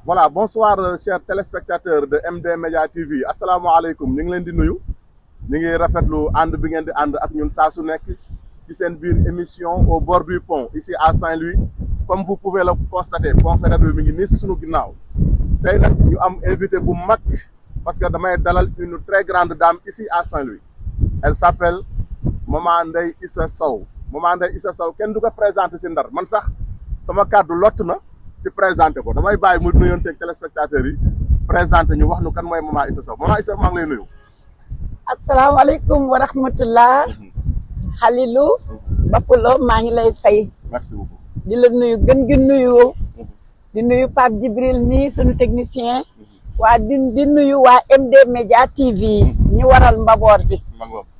Voilà, bonsoir chers téléspectateurs de MD Media TV. Asalaamaaleykum ñu ngi leen di nuyu ñu ngi rafetlu ànd bi ngeen di ànd ak ñun saa su nekk ci seen biir émission au bord du pont ici à Saint-Louis. Comme vous pouvez le constater, pont Faidherbe bi mi ngi nii si sunu ginnaaw tey nag ñu am invité bu mag parce que damay dalal une très grande dame ici à Saint-Louis. Elle s'appelle Maman Ndeye Issa Sow. Maman Ndeye Issa Sow kenn du ko présenté si Ndar man sax sama kàddu lott na ci présenté ko damay bàyyi mu nuyoonteeg téléspectateurs yi présenté ñu wax nu kan mooy Maman Issa Sow. Maman Issa maa ngi lay nuyu. asalaamaaleykum wa rahmatullah. Halilou Bapulo maa ngi lay fay. Merci beaucoup. di la nuyu gën gi nuyu di nuyu Pape Djibril mi sunu technicien waa di nuyu waa MD Media TV ñu waral mbaboor bi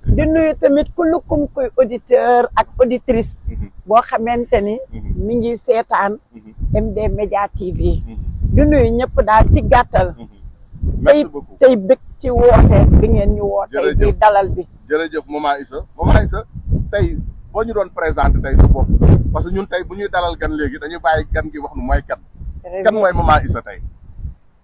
di nuyu tamit kullukum kuy auditeur ak auditrice boo xamante ni mi ngi seetaan MD Media TV di nuyu ñëpp daal ci gàttal tey bëgg ci woote bi ngeen ñu woote di dalal bi jërëjëf Maman Issa tey boo ñu doon présenté tey sa bopp parce que ñun tey bu ñuy dalal gan léegi dañuy bàyyi gan gi wax nu mooy kan mooy Maman Issa tey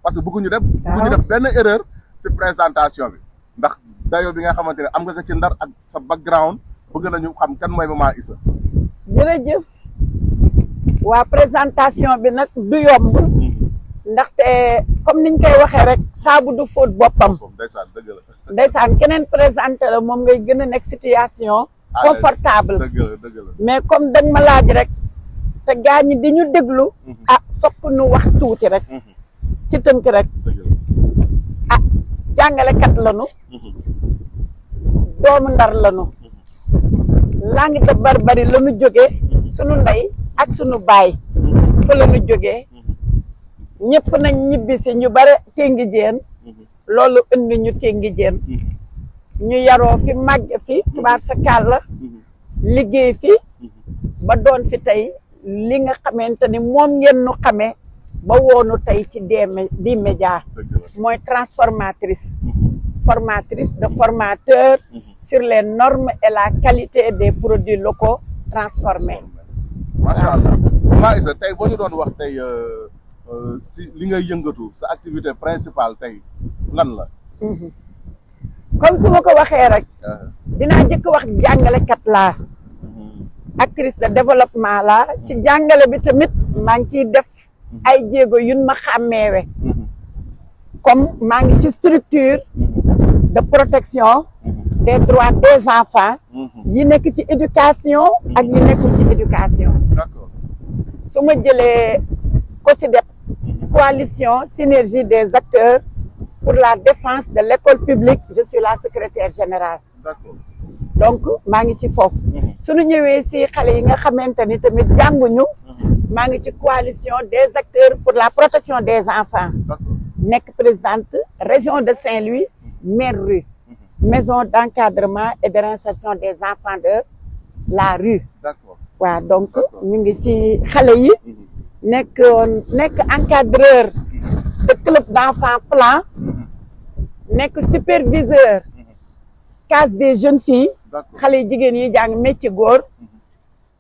parce que bëgguñu def benn erreur si présentation bi ndax dayo bi nga xamante ne am nga ko ci Ndar ak sa background bëgg nañu xam kan mooy Maman Issa. jërëjëf waa présentation bi nag du yomb ndaxte comme niñ koy waxee rek saabu du fóot boppam ndeysaan dëgg la ndeysaan keneen présenté la moom ngay gën a nekk situation confortable dëgg la mais comme dañ ma laaj rek te gaa ñi di ñu déglu fokk nu wax tuuti rek ci tënk rek jàngalekat lanu doomu Ndar lanu langue de Barbarie lanu jógee sunu ndey ak sunu baay fa lanu jógee ñëpp nañ ñibbi si ñu bare téngi jéen loolu indi ñu téngi jéen ñu yaroo fi màgg fi tubaab fekkaal la liggéey fi ba doon fi tey li nga xamante ni moom ngeen nu xamee ba woonu tey ci di média mooy transformatrice de formateur sur les normes et la qualité des produits locaux transformés. macha allah Maman Issa tey boo ñu doon wax tey si li ngay yëngatu sa activité principale tey lan la. comme su ma ko waxee rek dinaa jëkk wax jàngalekat laa actrice de développement laa ci jàngale bi tamit maa ngi ciy def ay jéego yun ma xàmmeewe comme maa ngi ci structure de protection des droits des enfants yi nekk ci éducation ak yi nekkul ci éducation su ma jëlee COSYDEP coalition synergie des acteurs pour la défense de l'école publique je suis la secrétaire générale donc maa ngi ci foofu suñu ñëwee si xale yi nga xamante ni tamit jànguñu maa ngi ci coalition des acteurs pour la protection des enfants nekk présidente région de Saint-Louis maire rue maison d'encadrement et de réinsertion des enfants de la rue waaw donc ñu ngi ci xale yi nekk encadreur de club d'enfants plan nekk superviseur case des jeunes filles xale yu jigéen yi jàng métier góor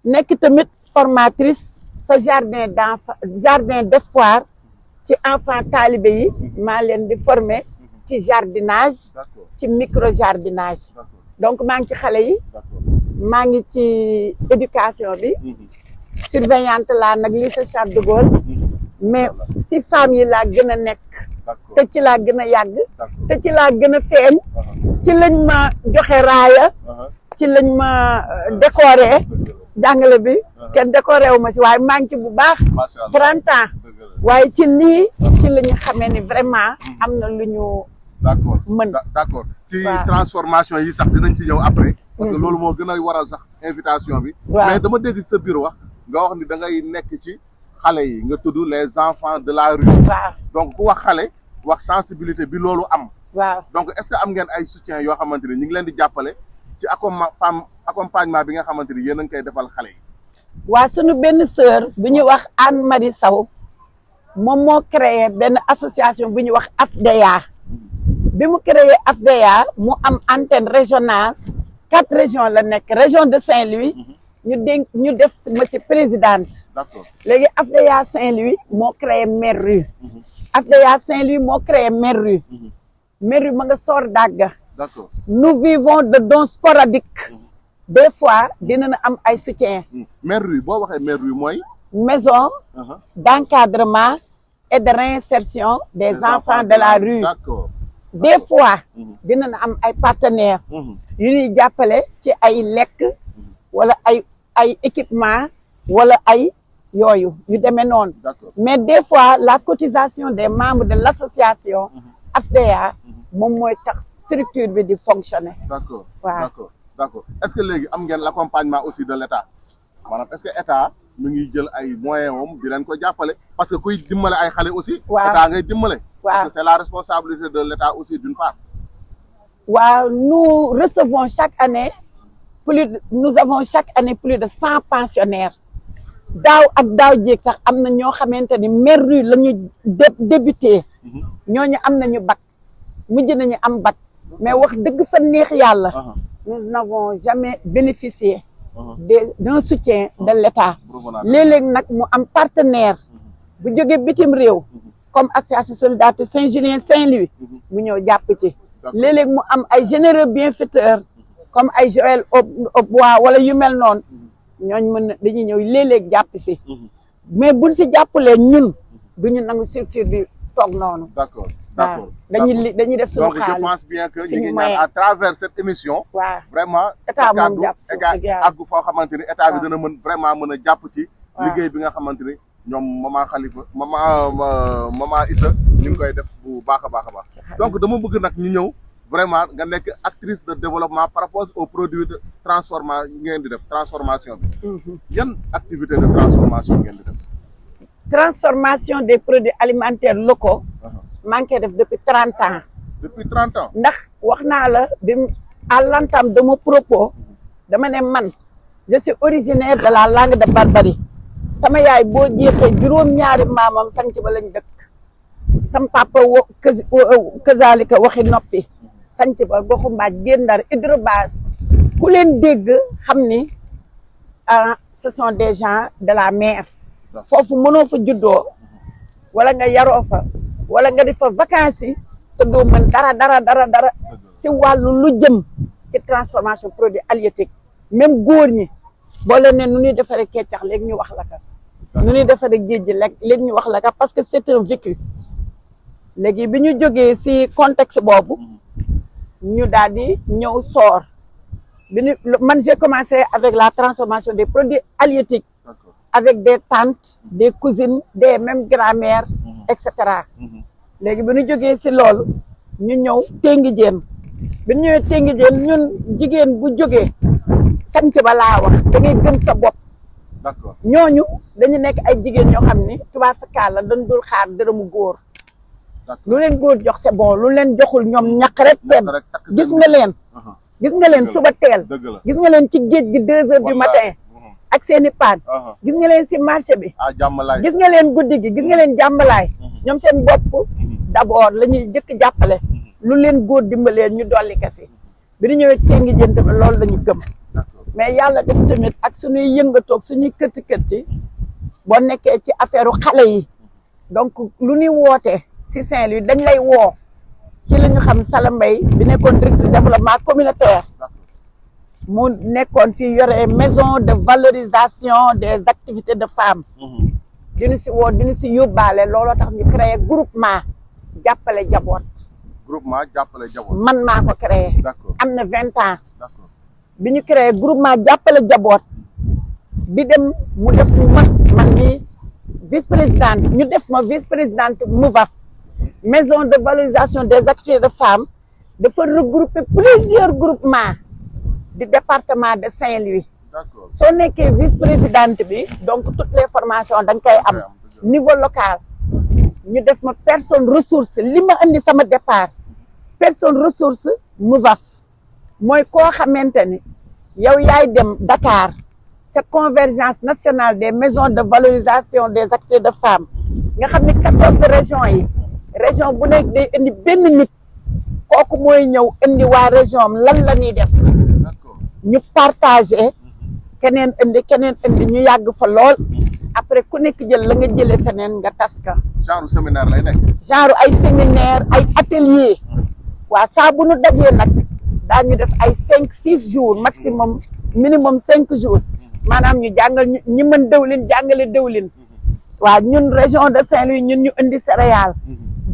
nekk tamit formatrice sa jardin d'espoir ci enfant talibé yi maa leen di former ci jardinage ci micro jardinage donc maa ngi ci xale yi maa ngi ci éducation bi surveillante laa nag lycée Charles de Gaulle mais si femmes yi laa gën a nekk te ci laa gën a yàgg te ci laa gën a feeñ ci lañ ma joxe raaya ci lañ ma décoré jàngale bi kenn décoré wu ma si waaye maa ngi ci bu baax 30 ans waaye ci lii ci la ñu xamee ni vraiment am na lu ñu mën d'accord ci transformation yi sax dinañ si ñëw après parce que loolu moo gën a waral sax invitation bi mais dama dégg sa biir wax nga wax ni da ngay nekk ci xale yi nga tudd les enfants de la rue donc ku wax xale wax sensibilité bi loolu am donc est-ce que am ngeen ay soutien yoo xamante ni ñu ngi leen di jàppale ci accompagnement bi nga xamante ni yéen a ngi koy defal xale yi waa sunu benn sœur bu ñuy wax Anne Marie Sow moom moo créé benn association bu ñuy wax AFDEA bi mu créé AFDEA mu am antenne régionale 4 régions la nekk région de Saint-Louis ñu def ma ci présidente léegi AFDEA Saint-Louis moo créé maire rue AFDEA Saint-Louis moo créé Merru. Merru ma nga soor dàgga. D'accord. Nous vivons de dons sporadiques. Des fois dinañ am ay soutien. Merru boo waxee Merru mooy. Maison d'encadrement et de réinsertion des enfants de la rue. D'accord. Des fois dinañ am ay partenaires yu ñuy jàppale ci ay lekk wala ay équipement wala ay yooyu yu demee noonu. Mais des fois la cotisation des membres de l'association AFDEA moom mooy tax structure bi di fonctionner. D'accord. waaw D'accord. D'accord. Est-ce que léegi am ngeen l'accompagnement aussi de l'État maanaam est-ce que État mu ngi jël ay moyens am di leen ko jàppale parce que kuy dimbale ay xale aussi. waaw État ngay dimbale. waaw parce que c'est la responsabilité de l'État aussi d'une part. waaw nous recevons chaque année nous avons chaque année plus de 100 pensionnaires daaw ak daaw jéeg sax am na ñoo xamante ni Merru la ñu débuté ñooñu am nañu bac mujj nañu am bac mais wax dëgg fa neex yàlla nous n'avons jamais bénéficié d'un soutien de l'État. léeg-léeg nag mu am partenaire bu jógee bitim réew comme association solidarité Saint-Julien Saint-Louis mu ñëw jàpp ci léeg-léeg mu am ay généreux bienfaiteurs comme ay Joël au bois wala yu mel noonu ñooñ mën na dañuy ñëw léeg-léeg jàpp si mais buñ si jàppalee ñun duñu nangu structure bi toog noonu. D'accord. D'accord. dañuy def suñu xaalis. Donc je pense bien que ñu ngi ñaan à travers cette émission. waaw vraiment état moom jàpp si àggu foo xamante ni état bi dana mën vraiment mën a jàpp ci. liggéey bi nga xamante ni ñoom maman Khalifa maman Issa ñu ngi koy def bu baax a baax a baax. donc dama bëgg nag ñu ñëw vraiment nga nekk actrice de développement par rapport aux produits de transformation ngeen di def transformation bi. yan activité de transformation ngeen di def. transformation des produits alimentaires locaux. maa ngi koy def depuis 30 ans. Depuis 30 ans. ndax wax naa la bi à l'entame de mon propos dama ne man je suis originaire de la langue de Barbarie sama yaay boo jeexee juróom-ñaari maamam sanc ba lañ dëkk sama papa kazalika waxi noppi sanc ba goxu mbaaj Guet-Ndar hydrobase ku leen dégg xam ni ce sont des gens de la mer foofu mënoo fa juddoo wala nga yaroo fa wala nga di fa vacances yi te doo mën dara si wàllu lu jëm ci transformation produit halieutique même góor ñi boo leen ne nu ñuy defaree keccax léegi ñu wax la ka nu ñuy defaree géej gi léegi ñu wax la ka parce que c'est un vécu léegi bi ñu jógee si contexte boobu ñu daal di ñëw soor bi ñu man j'ai commencé avec la transformation des produits halieutiques avec des tantes des cousines des mêmes grand-mères et cetera léegi bi ñu jógee si loolu ñu ñëw téngi jéen bi ñu ñëwee téngi jéen ñun jigéen bu jógee sanc ba laa wax da ngay gëm sa bopp d'accord ñooñu dañu nekk ay jigéen ñoo xam ni tubaab fakkaar la dañ dul xaar dërëmu góor lu leen góor jox c'est bon lu leen joxul ñoom ñaq rek kenn gis nga leen suba teel gis nga leen ci géej gi 2 heures du matin ak seeni paan gis nga leen si marché bi gis nga leen guddi gi gis nga leen jàmbalaay ñoom seen bopp d'abord la ñuy jëkk jàppale lu leen góor dimbalee ñu dolli kese bi ñu ñëwee téngi jën tamit loolu la ñu gëm mais yàlla def tamit ak suñuy yëngatoog suñuy kërti boo nekkee ci affaire xale yi donc lu ñuy woote si Saint-Louis dañ lay woo ci la ñu xam Sala Mbaye bi nekkoon directeur développement communautaire mu nekkoon fii yore maison de valorisation des activités de femmes dinu si woo dinu si yóbbaale looloo tax ñu créé groupement jàppale jaboot man maa ko créé am na 20 ans bi ñu créé groupement jàppale jaboot bi dem mu def man ni vice-présidente ñu def ma vice-présidente MOVAF maison de valorisation des activités de femmes dafa regrouper plusieurs groupements du département de Saint-Louis soo nekkee vice-présidente bi donc toutes les formations da nga koy am niveau local ñu def ma personne ressource li ma indi sama départ personne ressource MOVAF mooy koo xamante ni yow yaay dem Dakar ca convergence nationale des maisons de valorisation des activités de femmes nga xam ni 14 régions yi région bu nekk day indi benn nit kooku mooy ñëw indi waa région am lan la ñuy def ñu partagé keneen indi ñu yàgg fa lool après ku nekk jël la nga jëlee feneen nga tas ka. genre séminaire lay nekk. genre ay séminaire ay atelier waaw saa bu nu dajee nag daañu def ay 5-6 jours maximum minimum 5 jours maanaam ñu jàngal ñi mën dëwlin jàngale dëwlin waaw ñun région de Saint-Louis ñun ñu indi céréales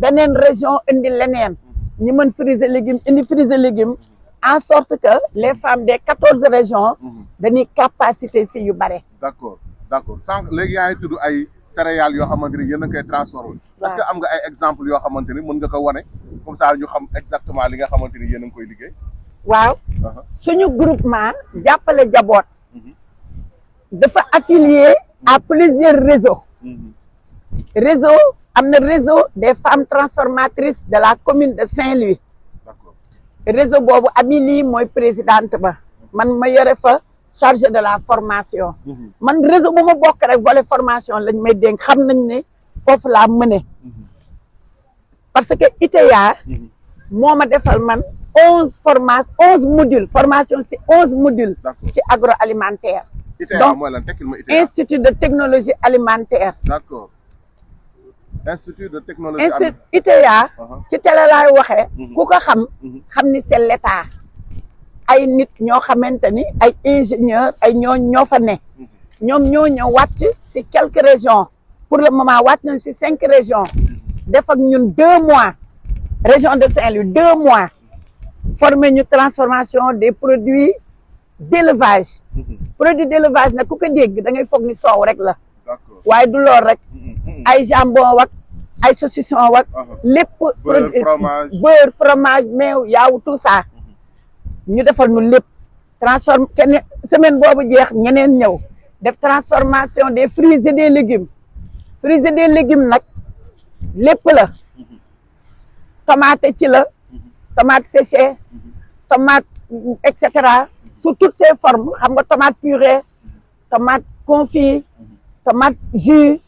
beneen région indi leneen ñi mën friser légumes indi friser légumes en sorte que les femmes des 14 régions dañuy capacité si yu bare. d'accord d'accord sànq léegi yaa ngi tudd ay céréales yoo xamante ni yéen a ngi koy transformé. est-ce que am nga ay exemples yoo xamante ni mën nga ko wane comme ça ñu xam exactement li nga xamante ni yéen a ngi koy liggéey. waaw suñu groupement jàppale jaboot dafa affilié à plusieurs réseaux. réseau am na réseau des femmes transformatrices de la commune de Saint-Louis. réseau boobu Amily mooy présidente ba man ma yore fa chargé de la formation man réseau bu ma bokk rek volet formation lañ may dénk xam nañ ne foofu laa mëne parce que ITEA moo ma defal man 11 modules formation ci 11 modules ci agroalimentaire. ITEA mooy lan tekkil ma ITEA. institut de technologie alimentaire. d'accord institut de technologie ITEA ci télé laay waxee ku ko xam ni c'est l'état ay nit ñoo xamante ni ay ingénieur ay ñoo fa ne ñoom ñoo ñëw wàcc ci quelques régions pour le moment wàcc nañ ci 5 régions def ak ñun 2 mois région de Saint-Louis 2 mois former ñu transformation des produits d'élevage produits d'élevage nag ku ko dégg da ngay foog ni soow rek la waaye du lool rek ay jambon wak ay saucisson wak lépp beurre fromage meew yaaw tout ça ñu defal nu lépp transforme kenn semaine boobu jeex ñeneen ñëw def transformation des fruits et des légumes nag lépp la tomate ci la tomate séchée tomate et cetera sous toutes ses formes xam nga tomate purée tomate confit tomate jus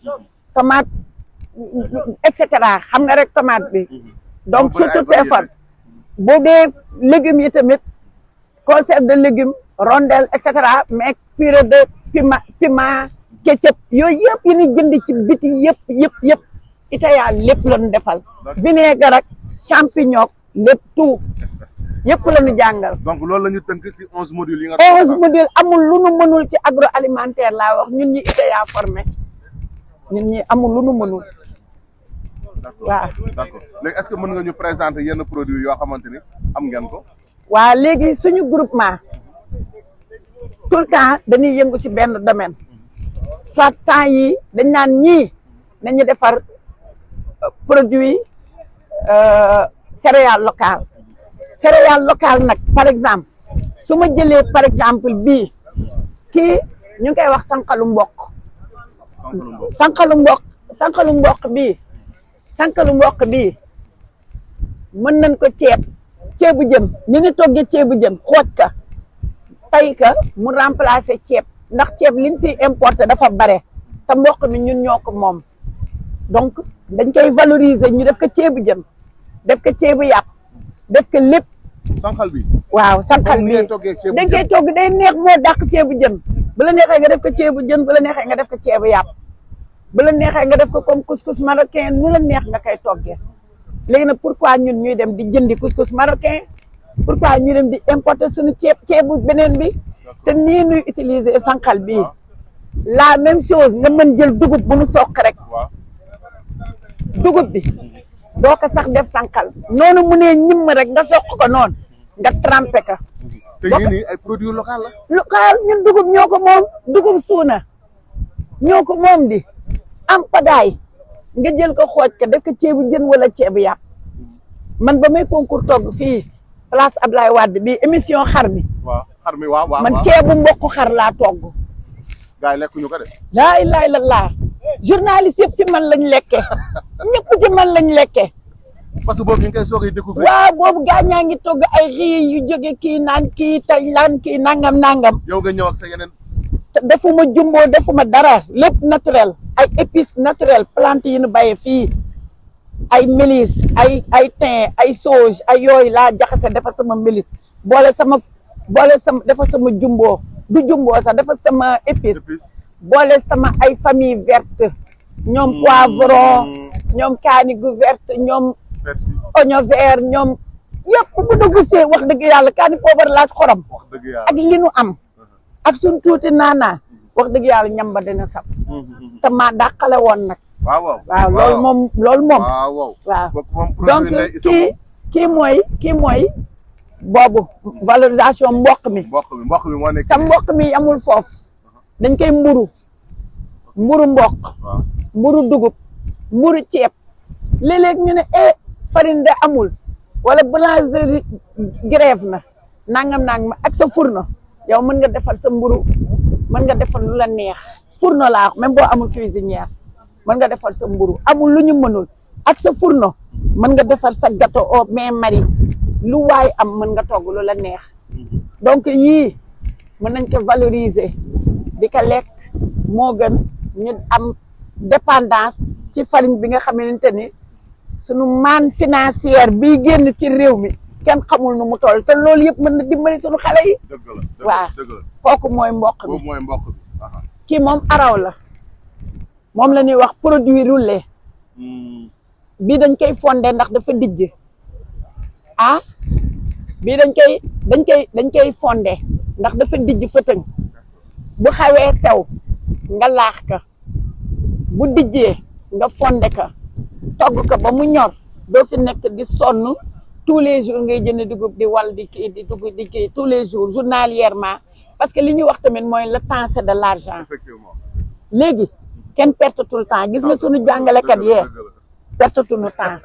tomate et cetera xam nga rek tomate bi donc sous toutes ses formes bu dee légumes yi tamit conserve de légumes rondelle et cetera mais purée de piment ketchup yooyu yëpp yi ni jënd ci biti yëpp ITEA lépp la ñu defal vinaigre ak champignon lépp tout yëpp la ñu jàngal. donc loolu la ñu tënk ci 11 modules yi nga. 11 modules amul lu nu mënul ci agroalimentaire laa wax ñun ñi ITEA formé ñun ñi amul lu nu mënul. waaw d'accord léegi est-ce que mën nga ñu présenter yenn produits yoo xamante ni am ngeen ko. waaw léegi suñu groupement tout le temps dañuy yëngu ci benn domaine soit temps yi dañ naan ñii nañu defar produit céréales locales nag par exemple su ma jëlee par exemple bii kii ñu ngi koy wax sànqalu mboq sànqalu mboq bii mën nañ ko ceebu jën ni ñu toggee ceebu jën xooj ka tay ka mu remplacer ceeb ndax ceeb liñ si importé dafa bare te mboq mi ñun ñoo ko moom donc dañ koy valoriser ñu def ko ceebu jën def ko ceebu yàpp def ko lépp. sànqal bi. waaw sànqal bi dañ koy togg day neex moo dàq ceebu jën bu la neexee nga def ko ceebu jën bu la neexee nga def ko ceebu yàpp bu la neexee nga def ko comme couscous marocain nu la neex nga koy toggee léegi nag pourquoi ñun ñuy dem di jëndi couscous marocain pourquoi ñuy dem di importer suñu ceebu beneen bi te nii ñuy utiliser sànqal bi la même chose nga mën jël dugub bu mu soq rek dugub bi doo ko sax def sànqal noonu mu nee ñimm rek nga soq ko noonu nga trempé ka te yii nii ay produits local la. local ñun dugub ñoo ko moom dugub suuna ñoo ko moom di am pagaay nga jël ko xooj ka def ko ceebu jën wala ceebu yàpp man ba may concours togg fii place Ablaye Wade bi émission xar mi. waaw xar mi waaw man ceebu mboq xar laa togg. gars yi lekkuñu ko de. laa ilaaha illallaah journaliste yëpp si man lañ lekkee ñëpp ci man lañ lekkee. parce que boobu ñu ngi koy soog a découvrir. waaw boobu gaa ñaa ngi togg ay riz yu jóge kii naan kii Thaïlande kii nangam. yow nga ñëw ak sa yeneen. defuma jumbo defuma dara lépp naturel ay épices naturelles plantes yi ñu bàyyee fii ay mélisse ay thym ay sauge ay yooyu laa jaxase defar sama mélisse boole sama defar sama jumbo du jumbo sax defar sama épice boole sama ay famille verte ñoom poivron ñoom kaani gu verte ñoom oignon vert ñoom yëpp bu dugg see wax dëgg yàlla kaani poobar laaj xorom ak li nu am ak suñ tuuti naanaa wax dëgg yàlla ñam ba dina saf te maa dàqale woon nag waaw loolu moom waaw donc kii mooy boobu valorisation mboq mi moo nekk te mboq mi amul foofu dañ koy mburu mboq mburu dugub mburu ceeb léeg-léeg ñu ne farine de amul wala boulangerie grève na nangam ak sa fourneau yow mën nga defar sa mburu mën nga defar lu la neex fourneau laa wax même boo amul cuisinière mën nga defar sa mburu amul lu ñu mënul ak sa fourneau mën nga defar sa gâteau au bain-marie lu waay am mën nga togg lu la neex donc yii mën nañ ko valoriser di ko lekk moo gën ñu am dépendance ci farine bi nga xamante ni sunu manne financière bi génn ci réew mi kenn xamul nu mu toll te loolu yëpp mën na dimbali sunu xale yi. waaw kooku mooy mboq bi kii moom araw la moom la ñuy wax produit roulé bii dañ koy fondé ndax dafa dijj bii dañ koy fondé ndax dafa dijj fëtëng bu xawee sew nga laax ka bu dijjee nga fondé ka togg ko ba mu ñor doo fi nekk di sonn tous les jours ngay jënd dugub di wal di kii di dugub di kii tous les jours journalièrement parce que li ñuy wax tamit mooy le temps c'est de l'argent léegi kenn perte tout le temps gis nga suñu jàngalekat yee perte tout le temps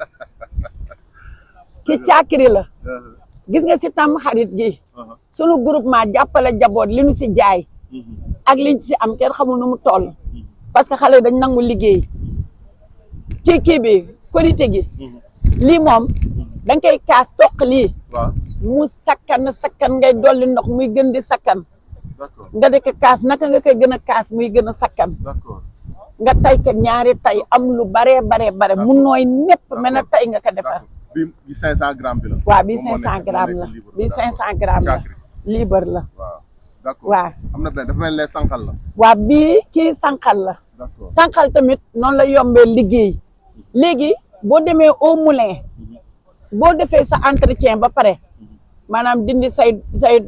ki caakiri la gis nga si tam xarit gi suñu groupement jàppale jaboot li ñu si jaay ak liñ si am kenn xamul nu mu toll parce que xale dañ nangu liggéey ci kii bi korité gi lii moom danga koy kaas toq lii mu sakkan ngay dolli ndox muy gën di sakkan nga di ko kaas naka nga koy gën a kaas muy gën a sakkan nga tay ko ñaari tay am lu bare mu nooy népp mel na tay nga ko defar bi 500 grammes bi la waaw bi 500 grammes la bi 500 grammes la libre la waaw am na benn dafa mel ne sànqal la waaw bii kii sànqal la sànqal tamit noonu la yombee liggéey léegi boo demee au moulin boo defee sa entretien ba pare maanaam dindi say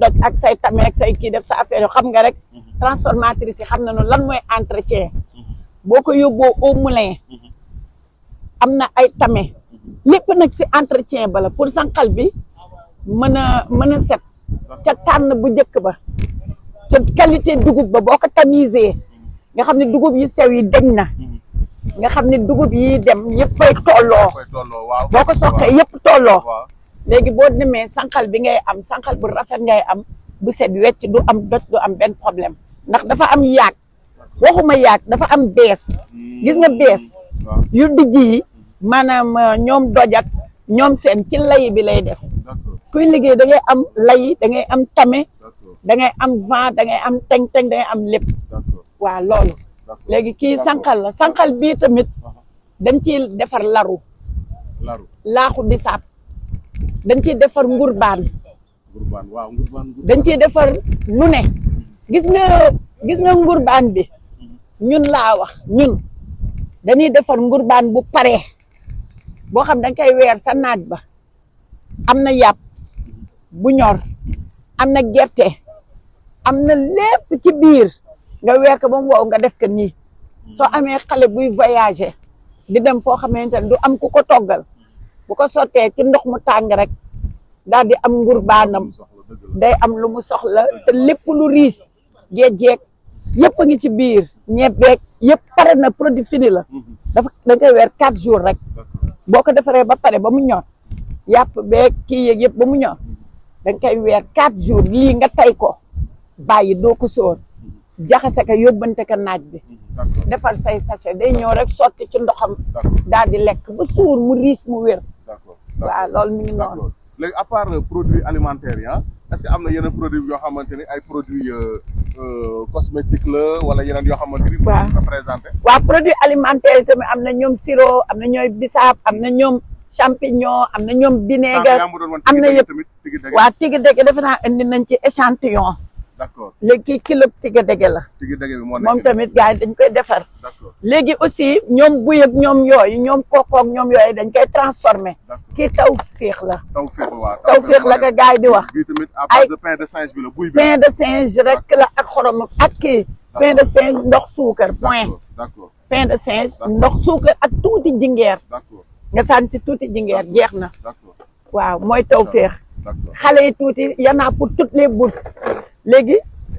doj ak say tame ak say kii def sa affaire yoo xam nga rek transformatrice yi xam na noonu lan mooy entretien boo ko yóbboo au moulin am na ay tame lépp nag si entretien ba la pour sànqal bi mën a set ca tànn bu njëkk ba ca qualité dugub ba boo ko tamisé nga xam ne dugub yi sew yi deñ na nga xam ne dugub yi dem yëpp fay tolloo boo ko soqee yëpp tolloo léegi boo demee sànqal bi ngay am sànqal bu rafet ngay am bu set wecc du am doj du am benn problème ndax dafa am yaag waxuma yaag dafa am bees gis nga bees yu dijj yi maanaam ñoom doj ak ñoom seen ci lay bi lay des kuy liggéey da ngay am lay da ngay am tame da ngay am vent da ngay am teng-teng da ngay am lépp waaw loolu léegi kii sànqal la sànqal bii tamit dañ ciy defar laaxu bisaab dañ ciy defar ngurbaan dañ ciy defar lu ne gis nga ngurbaan bi ñun laa wax ñun dañuy defar ngurbaan bu pare boo xam danga koy weer sa naaj ba am na yàpp bu ñor am na gerte am na lépp ci biir nga weer ko ba mu wow nga def ko nii soo amee xale buy voyager di dem foo xamante ne du am ku ko toggal bu ko sottee ci ndox mu tàng rek daal di am ngurbaanam day am lu mu soxla te lépp lu riis géej yëpp a ngi ci biir ñebeeg yëpp pare na produit fini la dafa da nga koy weer 4 jours rek boo ko defaree ba pare ba mu ñor yàpp beeg kii yeeg yëpp ba mu ñor da nga koy weer 4 jours lii nga tay ko bàyyi doo ko sóor jaxase ko yóbbante ko naaj bi defar say sachet day ñëw rek sotti ci ndoxam daal di lekk ba suur mu riis mu wér waaw loolu mi ngi noonu léegi à part produits alimentaires yi est-ce que am na yeneen produits yoo xamante ni ay produits cosmétiques la wala yeneen yoo xamante ni waaw nga présenté waaw produits alimentaires yi tamit am na ñoom sirop am na ñooy bisaab am na ñoom champignon am na ñoom vinaigre am na yëpp waa tigi dëgg defe naa indi nañ ci échantillon d'accord léegi kii kilo tiga dege la tigi dege bi moo nekk moom tamit gars yi dañ koy defar d'accord léegi aussi ñoom buy ak ñoom yooyu ñoom kookoog ñoom yooyu dañ koy transformé kii taw féex la tawfeex waaw tawféex la nga gars yi di wax bii tamit à base de pain de singe bi la buy bi pain de singe rek la ak xorom ak kii pain de singe ndox suukar point d'accord pain de singe ndox suukar ak tuuti jingeer d'accord nga sànni si tuuti jingeer jeex na d'accord waaw mooy tawféex d'accord xale yi tuuti y en a pour toutes les bourses léegi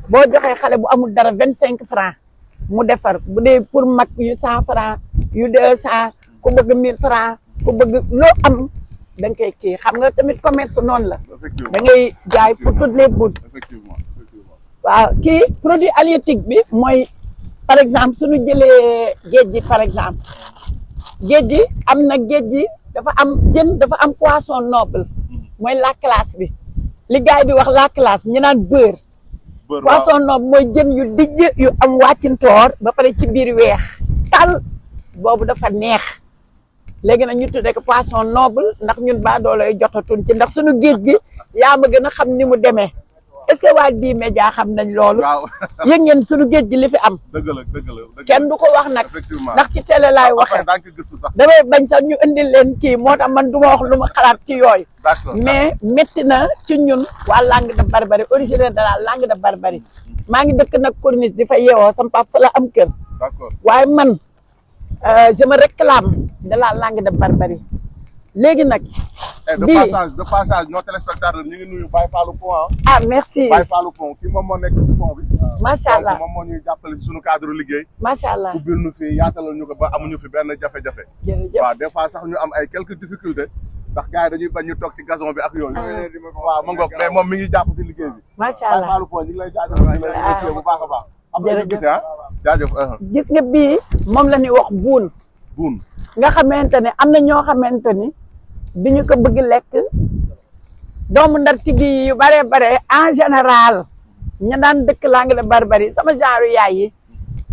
boo joxee xale bu amul dara 25 francs mu defar bu dee pour mag yu 100 francs yu 200 ku bëgg 1000 francs ku bëgg loo am da nga koy kii xam nga tamit commerce noonu la da ngay jaay pour toutes les bourses effectivement effectivement waaw kii produit halieutique bi mooy par exemple suñu jëlee géej gi par exemple géej gi am na géej gi dafa am jën dafa am poisson noble mooy la classe bi li gars yi di wax la classe ñu naan beurre poisson noble mooy jën yu dijj yu am wàccintoor ba pare ci biir weex tal boobu dafa neex léegi nag ñu tuddee ko poisson noble ndax ñun baa doolay jotatun ci ndax suñu géej gi yaa ma gën a xam ni mu demee est-ce que waa D-Media xam nañ loolu yëg ngeen suñu géej gi li fi am dëgg la kenn du ko wax nag effectivement ndax ci télé laay waxee daan ko gëstu sax damay bañ sax ñu indil leen kii moo tax man du ma wax lu ma xalaat ci yooyu d'accord mais métti na ci ñun waa langue de Barbarie originaire de la langue de Barbarie maa ngi dëkk nag corniche di fa yeewoo sama papa fa la am kër d'accord waaye man je me réclame de la langue de Barbarie léegi nag de passage nos téléspectateurs ñu ngi nuyu Baye Fallou Pont ah merci Baye Fallou Pont kii moom moo nekk ci pont bi macha allah moom moo ñuy jàppale ci suñu cadre liggéey macha allah ubbil nu fi yaatalal ñu ko ba amuñu fi benn jafe-jafe jërëjëf waaw des fois sax ñu am ay quelques difficultés ndax gars yi dañuy bañ ñu toog ci gazon bi ak yooyu waaw ma ngoog mais moom mi ngi jàpp ci liggéey bi macha Baye allah Fallou Pont ñu ngi lay jaajëfal di la remercier bu baax a baax am na ñu gisee jaajëf gis nga bii moom la ñuy wax buun nga xamante ne am na ñoo xamante ni bi ñu ko bëgg lekk doomu ndar tigi yu bare bare en général ñu daan dëkk langue de Barbarie sama genre yaay yi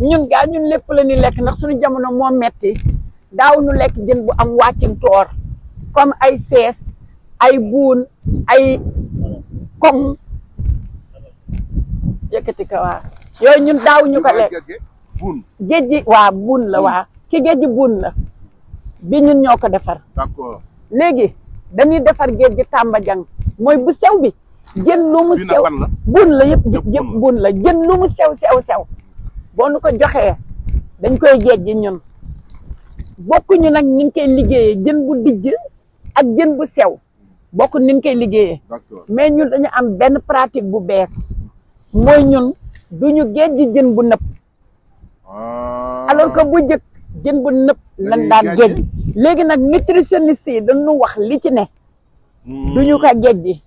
ñun gaa ñun lépp la ñuy lekk ndax suñu jamono moo metti daaw ñu lekk jën bu am wàccin toor comme ay sees ay buun ay koŋ yëkkati ka waa yooyu ñun daaw ñu ko lekk géej gi waa buun la waa ki géej gi buun la bi ñun ñoo ko defar d'accord léegi dañuy defar géej gi Tamba Jang mooy bu sew bi jën lu mu sew buun la yëpp buun la jën lu mu sew boo nu ko joxee dañ koy géej gi ñun bokkuñu nag ni ñu koy liggéeyee jën bu dijj ak jën bu sew bokku ni ñu koy liggéeyee mais ñun dañu am benn pratique bu bees mooy ñun duñu géej gi jën bu nëpp alors que bu jëkk jën bu nëpp lan daan géej léegi nag nutritionniste yi dañu wax li ci ne duñu ko géej gi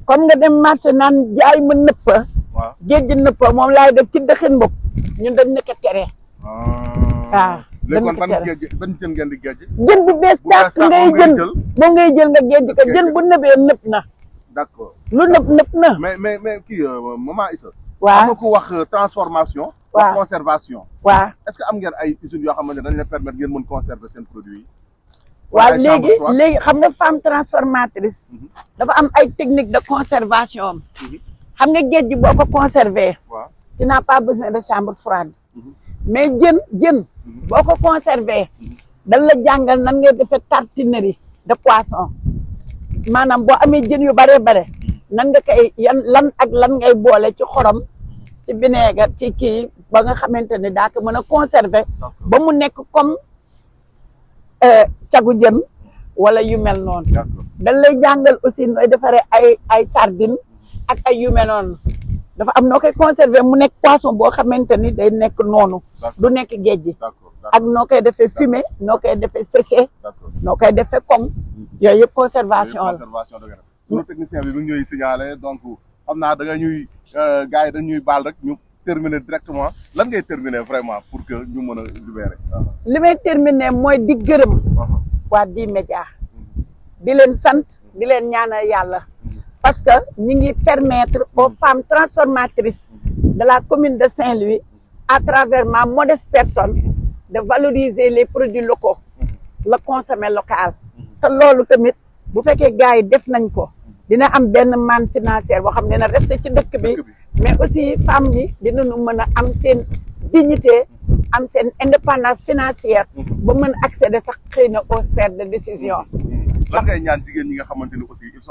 comme nga dem marché naan jaay ma nëppa géej gi nëppa moom laay def ci dëxin bopp ñun dañ nekk tere waaw léegi kon ban jën ngeen di géej jën bu bees tàq ngay jën moom ngay jël nga géej ko jën bu nëbee nëpp na d'accord lu nëpp na mais kii maman Issa waaw am na ko wax transformation wax conservation waaw est-ce que am ngeen ay usines yoo xamante ne dañ leen permettre ngeen mën conserver seen produit yi waaw léegi xam nga femme transformatrice dafa am ay technique de conservation am xam nga géej gi boo ko conserver tu n'as pas besoin de chambre froide mais jën boo ko conserver dañ la jàngal nan ngay defee tartinerie de poisson maanaam boo amee jën yu bare nan nga koy lan ak lan ngay boole ci xorom ci vinaigre ci kii ba nga xamante ne daa ko mën a conserver ba mu nekk comme cagu jën wala yu mel noonu dañ lay jàngal aussi nooy defaree ay sardine ak ay yu mel noonu dafa am noo koy conserver mu nekk poisson boo xamante ni day nekk noonu du nekk géej gi ak noo koy defee fumé noo koy defee séché noo koy defee comme yooyu yëpp conservation la sunu technicien bi mi ngi ñuy signalé donc xam naa da nga ñuy gars yi dañuy baal rek ñu terminer directement lan ngay terminer vraiment pour que ñu mën a libérer li may terminer mooy di gërëm waa D-Media di leen sant di leen ñaanal yàlla parce que ñu ngi permettre aux femmes transformatrices de la commune de Saint-Louis à travers ma modeste personne de valoriser les produits locaux le consommer local te loolu tamit bu fekkee gars yi def nañ ko dina am benn manne financière boo xam ne na resté ci dëkk bi mais aussi femmes yi dinañu mën a am seen dignité am seen indépendance financière ba mën accéder sax xëy na aux sphères de décision. lan ngay ñaan jigéen ñi nga xamante ni aussi elles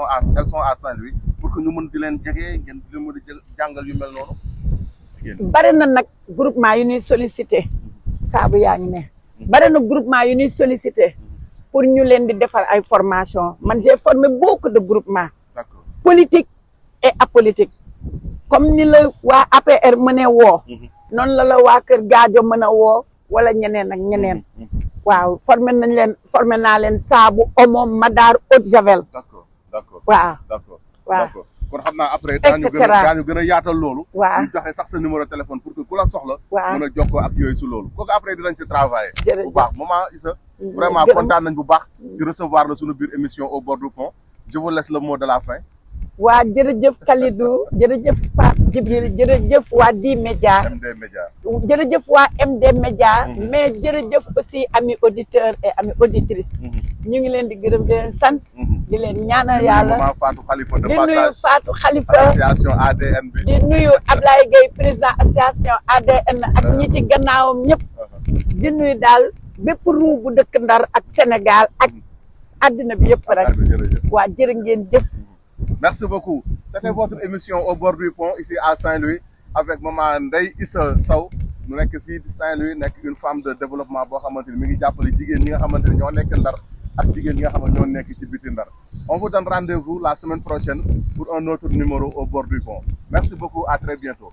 sont à Saint-Louis pour que ñu mën di leen jege ngeen di leen mën a jàngal yu mel noonu. bari na nag groupement yu ñuy sollicité saabu yaa ngi ne bari na groupement yu ñuy sollicité pour ñu leen di defal ay formation man j'ai formé beaucoup de groupements politique et apolitique comme ni la waa APR mën a woo noonu la waa Kër Gaajo mën a woo wala ñeneen ak ñeneen waaw formé naa leen saabu omo madaar eau de javel. d'accord waaw d'accord kon xam naa après daañu gën a yaatal loolu. waaw ñu joxe sax sa numéro téléphone pour que ku la soxla. waaw mën a jokkoo ak yooyu su loolu kooku après dinañ si travailler. jërëjëf bu baax maman Issa. vraiment kontaan nañ bu baax. di recevoir la suñu biir émission au bord du pont je vous laisse le mot de la fin. waa jërëjëf Kalidou jërëjëf Pape Djibril jërëjëf waa D-Média. MD Média. jërëjëf waa MD Média. mais jërëjëf aussi amis auditeurs et amis auditrices. ñu ngi leen di gërëm di leen sant. di leen ñaanal yàlla maman Fatou Khalifa de di passage nuyu Fatou Khalifa association ADN bi. di nuyu Ablaye Gueye président association ADN ak ñi ci gannaawam ñëpp. di nuyu daal bépp ruu bu dëkk Ndar ak Sénégal ak àddina bi yëpp rek. waa jërë ngeen jëf. Merci beaucoup. C'était votre émission au bord du pont ici à Saint-Louis avec maman Ndeye Issa Sow mu nekk fii di Saint-Louis nekk une femme de développement boo xamante ni mi ngi jàppale jigéen ñi nga xamante ni ñoo nekk Ndar ak jigéen ñi nga xamante ñoo nekk ci biti Ndar. On vous donne rendez-vous la semaine prochaine pour un autre numéro au bord du pont. Merci beaucoup, à très bientôt.